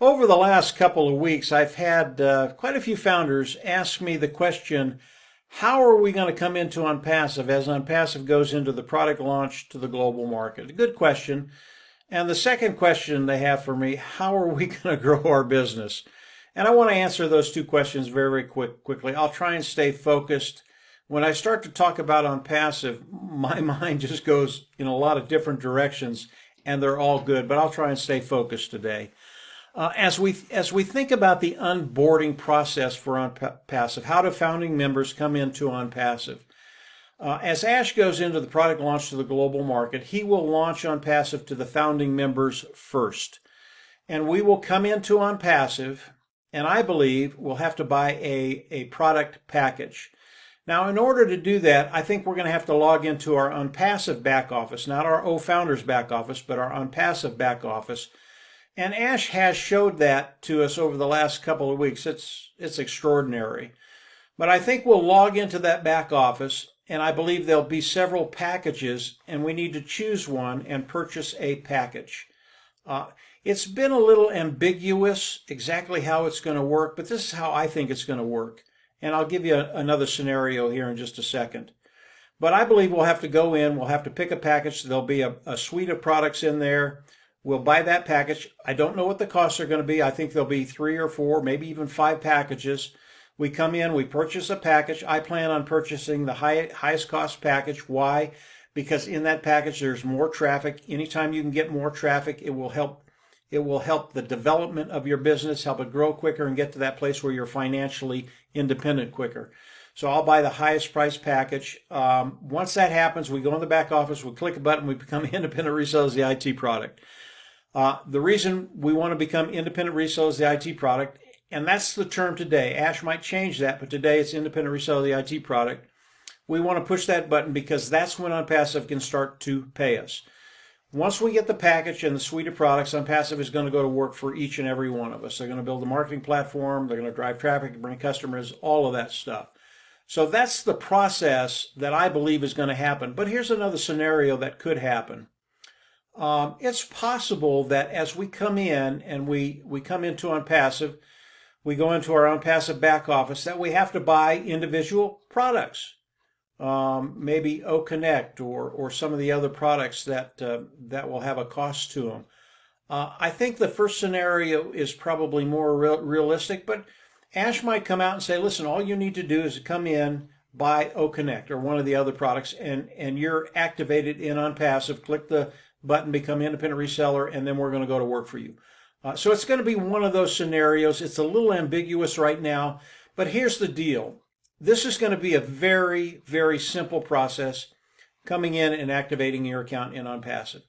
Over the last couple of weeks, I've had quite a few founders ask me the question, how are we going to come into ONPASSIVE as ONPASSIVE goes into the product launch to the global market? A good question. And the second question they have for me, how are we going to grow our business? And I want to answer those two questions very quickly. I'll try and stay focused. When I start to talk about ONPASSIVE, my mind just goes in a lot of different directions, and they're all good, but I'll try and stay focused today. As we think about the onboarding process for ONPASSIVE, how do founding members come into ONPASSIVE? As Ash goes into the product launch to the global market, he will launch ONPASSIVE to the founding members first. And we will come into ONPASSIVE, and I believe we'll have to buy a product package. Now, in order to do that, I think we're going to have to log into our ONPASSIVE back office, not our OFounders back office, but our ONPASSIVE back office. And Ash has showed that to us over the last couple of weeks. It's extraordinary. But I think we'll log into that back office, and I believe there'll be several packages, and we need to choose one and purchase a package. It's been a little ambiguous exactly how it's going to work, but this is how I think it's going to work. And I'll give you another scenario here in just a second. But I believe we'll have to go in, we'll have to pick a package. There'll be a suite of products in there. We'll buy that package. I don't know what the costs are going to be. I think there'll be 3 or 4, maybe even 5 packages. We come in, we purchase a package. I plan on purchasing the highest cost package. Why? Because in that package there's more traffic. Anytime you can get more traffic, it will help the development of your business, help it grow quicker and get to that place where you're financially independent quicker. So I'll buy the highest price package. Once that happens, we go in the back office, we click a button, we become independent resellers of the IT product. The reason we want to become independent resellers of the IT product, and that's the term today. Ash might change that, but today it's independent reseller of the IT product. We want to push that button because that's when ONPASSIVE can start to pay us. Once we get the package and the suite of products, ONPASSIVE is going to go to work for each and every one of us. They're going to build a marketing platform, they're going to drive traffic, bring customers, all of that stuff. So that's the process that I believe is going to happen. But here's another scenario that could happen. It's possible that as we come in and we come into ONPASSIVE, we go into our ONPASSIVE back office, that we have to buy individual products. Maybe OConnect or some of the other products that will have a cost to them. I think the first scenario is probably more realistic, but Ash might come out and say, listen, all you need to do is come in, buy OConnect or one of the other products, and you're activated in ONPASSIVE. Click the button, become independent reseller, and then we're going to go to work for you. So it's going to be one of those scenarios. It's a little ambiguous right now, but here's the deal. This is going to be a very, very simple process, coming in and activating your account in ONPASSIVE.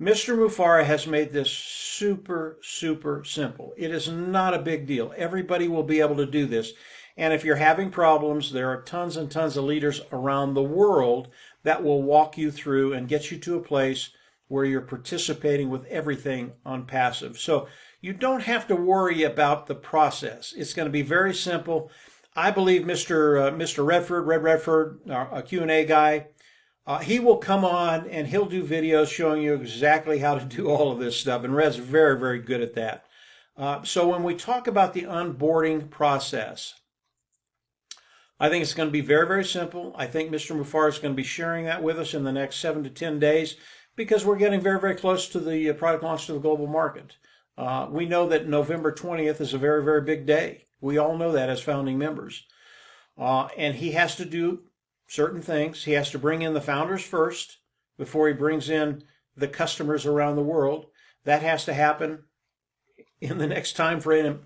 Mr. Mufareh has made this super, super simple. It is not a big deal. Everybody will be able to do this. And if you're having problems, there are tons and tons of leaders around the world that will walk you through and get you to a place where you're participating with everything ONPASSIVE. So you don't have to worry about the process. It's going to be very simple. I believe Mr. Redford, a Q&A guy, he will come on and he'll do videos showing you exactly how to do all of this stuff. And Red's very, very good at that. So when we talk about the onboarding process, I think it's going to be very, very simple. I think Mr. Mufareh is going to be sharing that with us in the next 7 to 10 days because we're getting very, very close to the product launch to the global market. We know that November 20th is a very, very big day. We all know that as founding members. And he has to do certain things. He has to bring in the founders first before he brings in the customers around the world. That has to happen in the next time frame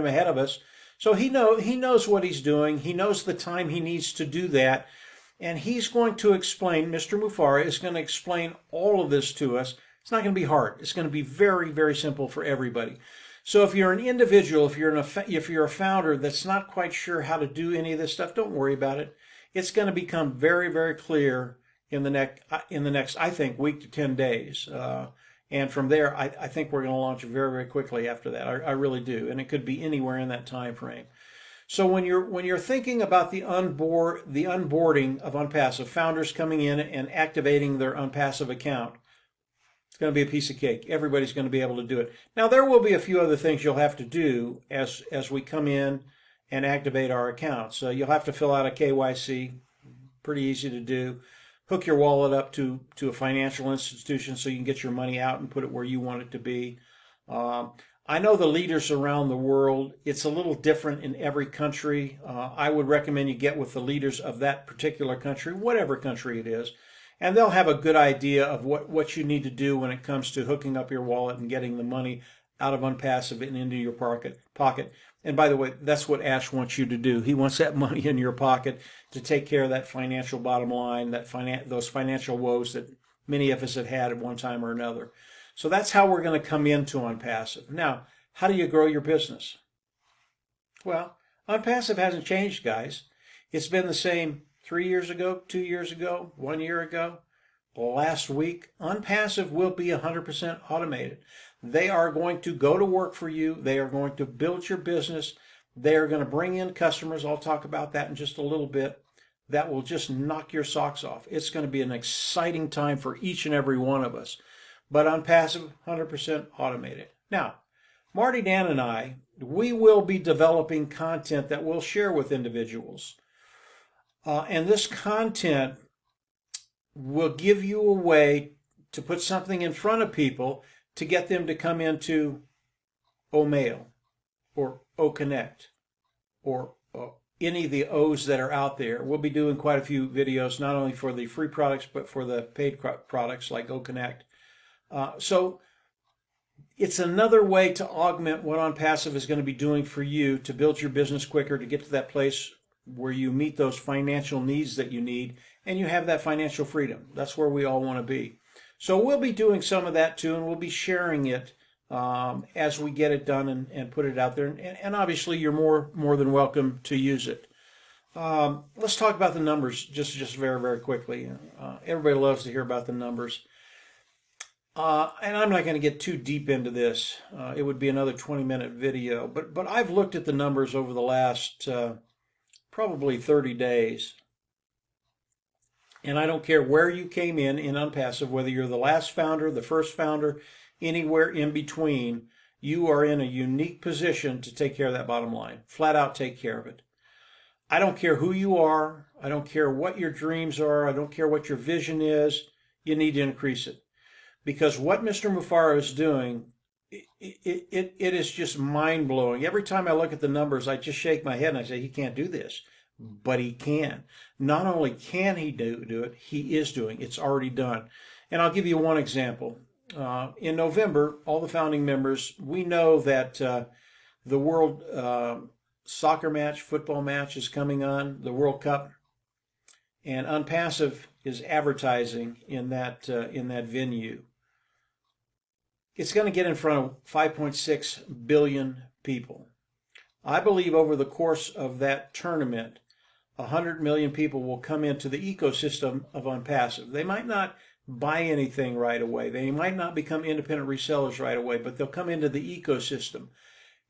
ahead of us. So he knows what he's doing. He knows the time he needs to do that. And he's going to explain, Mr. Mufareh is going to explain all of this to us. It's not going to be hard. It's going to be very, very simple for everybody. So if you're an individual, if you're a founder that's not quite sure how to do any of this stuff, don't worry about it. It's going to become very, very clear in the next, I think, week to 10 days. And from there, I think we're going to launch very, very quickly after that. I really do. And it could be anywhere in that time frame. So when you're thinking about the onboarding of ONPASSIVE, founders coming in and activating their ONPASSIVE account, It's going to be a piece of cake. Everybody's going to be able to do it. Now, there will be a few other things you'll have to do as we come in and activate our accounts. So you'll have to fill out a KYC, pretty easy to do. Hook your wallet up to a financial institution so you can get your money out and put it where you want it to be. I know the leaders around the world, it's a little different in every country. I would recommend you get with the leaders of that particular country, whatever country it is, and they'll have a good idea of what you need to do when it comes to hooking up your wallet and getting the money out of ONPASSIVE and into your pocket. And by the way, that's what Ash wants you to do. He wants that money in your pocket to take care of that financial bottom line, those financial woes that many of us have had at one time or another. So that's how we're going to come into ONPASSIVE. Now, how do you grow your business? Well, ONPASSIVE hasn't changed, guys. It's been the same 3 years ago, 2 years ago, 1 year ago, last week. ONPASSIVE will be 100% automated. They are going to go to work for you. They are going to build your business. They are going to bring in customers. I'll talk about that in just a little bit. That will just knock your socks off. It's going to be an exciting time for each and every one of us. But ONPASSIVE, 100% automated. Now, Marty, Dan, and I, we will be developing content that we'll share with individuals. And this content will give you a way to put something in front of people to get them to come into OMail or OConnect or any of the O's that are out there. We'll be doing quite a few videos, not only for the free products, but for the paid products like OConnect. So it's another way to augment what ONPASSIVE is going to be doing for you to build your business quicker, to get to that place where you meet those financial needs that you need and you have that financial freedom. That's where we all want to be. So we'll be doing some of that too, and we'll be sharing it as we get it done and put it out there. And obviously you're more than welcome to use it. Let's talk about the numbers just very, very quickly. Everybody loves to hear about the numbers. And I'm not going to get too deep into this. It would be another 20-minute video. But I've looked at the numbers over the last probably 30 days. And I don't care where you came in ONPASSIVE, whether you're the last founder, the first founder, anywhere in between, you are in a unique position to take care of that bottom line. Flat out take care of it. I don't care who you are. I don't care what your dreams are. I don't care what your vision is. You need to increase it. Because what Mr. Mufareh is doing, it is just mind-blowing. Every time I look at the numbers, I just shake my head and I say, he can't do this. But he can. Not only can he do it, he is doing it. It's already done. And I'll give you one example. In November, all the founding members, we know that the World Soccer match, football match is coming on, the World Cup. And ONPASSIVE is advertising in that venue. It's going to get in front of 5.6 billion people. I believe over the course of that tournament, 100 million people will come into the ecosystem of ONPASSIVE. They might not buy anything right away. They might not become independent resellers right away, but they'll come into the ecosystem.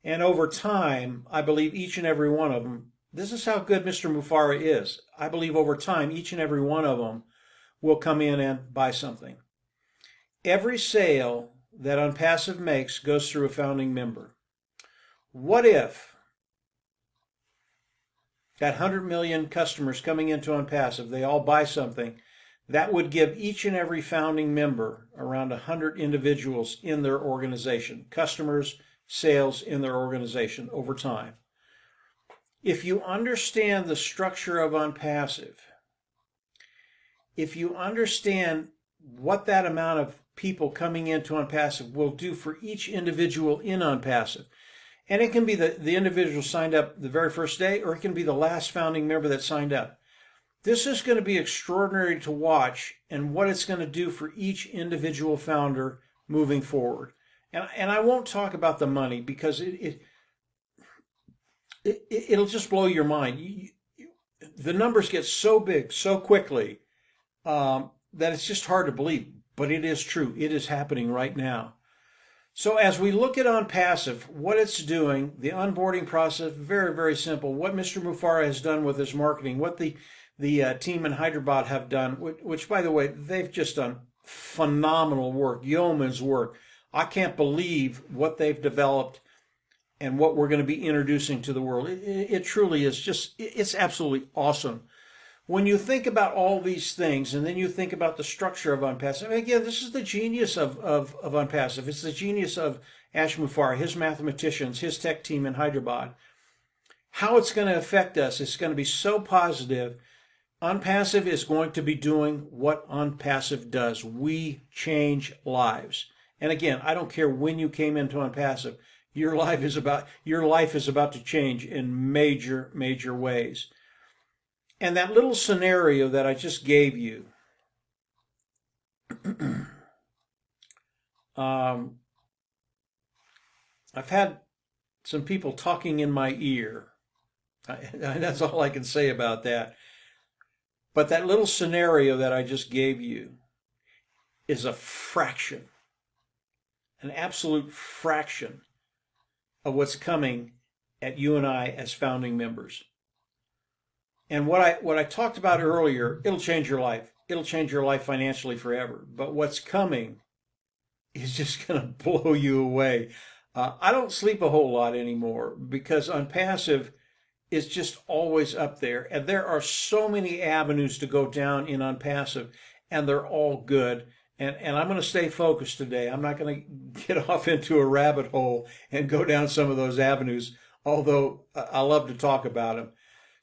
And over time, I believe each and every one of them, this is how good Mr. Mufareh is. I believe over time, each and every one of them will come in and buy something. Every sale that ONPASSIVE makes goes through a founding member. What if that 100 million customers coming into ONPASSIVE, they all buy something? That would give each and every founding member around 100 individuals in their organization, customers, sales in their organization over time. If you understand the structure of ONPASSIVE, if you understand what that amount of people coming into ONPASSIVE will do for each individual in ONPASSIVE, and it can be the individual signed up the very first day, or it can be the last founding member that signed up. This is going to be extraordinary to watch, and what it's going to do for each individual founder moving forward. And I won't talk about the money because it'll just blow your mind. The numbers get so big so quickly that it's just hard to believe, but it is true. It is happening right now. So as we look at ONPASSIVE, what it's doing, the onboarding process, very, very simple. What Mr. Mufareh has done with his marketing, what the team in Hyderabad have done, which by the way, they've just done phenomenal work, yeoman's work. I can't believe what they've developed and what we're going to be introducing to the world. It truly is just, it's absolutely awesome. When you think about all these things, and then you think about the structure of ONPASSIVE, again, this is the genius of ONPASSIVE. It's the genius of Ash Mufareh, his mathematicians, his tech team in Hyderabad. How it's going to affect us, it's going to be so positive. ONPASSIVE is going to be doing what ONPASSIVE does. We change lives. And again, I don't care when you came into ONPASSIVE. Your life is about to change in major, major ways. And that little scenario that I just gave you, I've had some people talking in my ear. That's all I can say about that. But that little scenario that I just gave you is a fraction, an absolute fraction of what's coming at you and I as founding members. And what I talked about earlier, it'll change your life. It'll change your life financially forever. But what's coming is just going to blow you away. I don't sleep a whole lot anymore because ONPASSIVE is just always up there. And there are so many avenues to go down in ONPASSIVE, and they're all good. And I'm going to stay focused today. I'm not going to get off into a rabbit hole and go down some of those avenues, although I love to talk about them.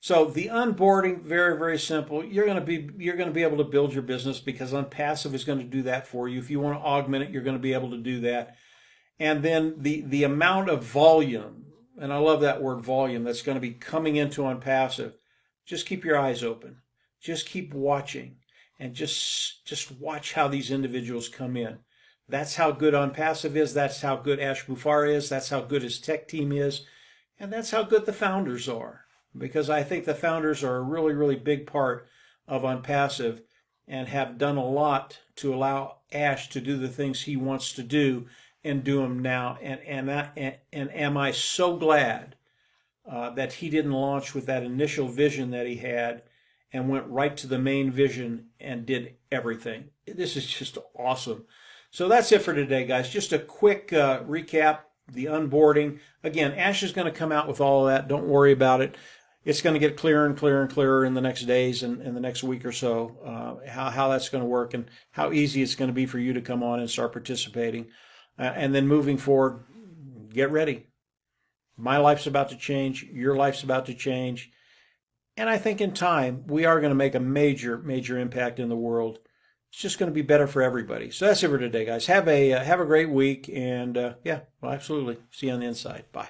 So the onboarding, very, very simple. You're going to be able to build your business because ONPASSIVE is going to do that for you. If you want to augment it, you're going to be able to do that. And then the amount of volume, and I love that word volume, that's going to be coming into ONPASSIVE. Just keep your eyes open. Just keep watching. And just watch how these individuals come in. That's how good ONPASSIVE is. That's how good Ash Mufareh is. That's how good his tech team is. And that's how good the founders are. Because I think the founders are a really, really big part of ONPASSIVE and have done a lot to allow Ash to do the things he wants to do and do them now. And am I so glad that he didn't launch with that initial vision that he had and went right to the main vision and did everything. This is just awesome. So that's it for today, guys. Just a quick recap, the onboarding. Again, Ash is going to come out with all of that. Don't worry about it. It's going to get clearer and clearer and clearer in the next days and in the next week or so, how that's going to work and how easy it's going to be for you to come on and start participating. And then moving forward, get ready. My life's about to change. Your life's about to change. And I think in time, we are going to make a major, major impact in the world. It's just going to be better for everybody. So that's it for today, guys. Have a great week. And yeah, well, absolutely. See you on the inside. Bye.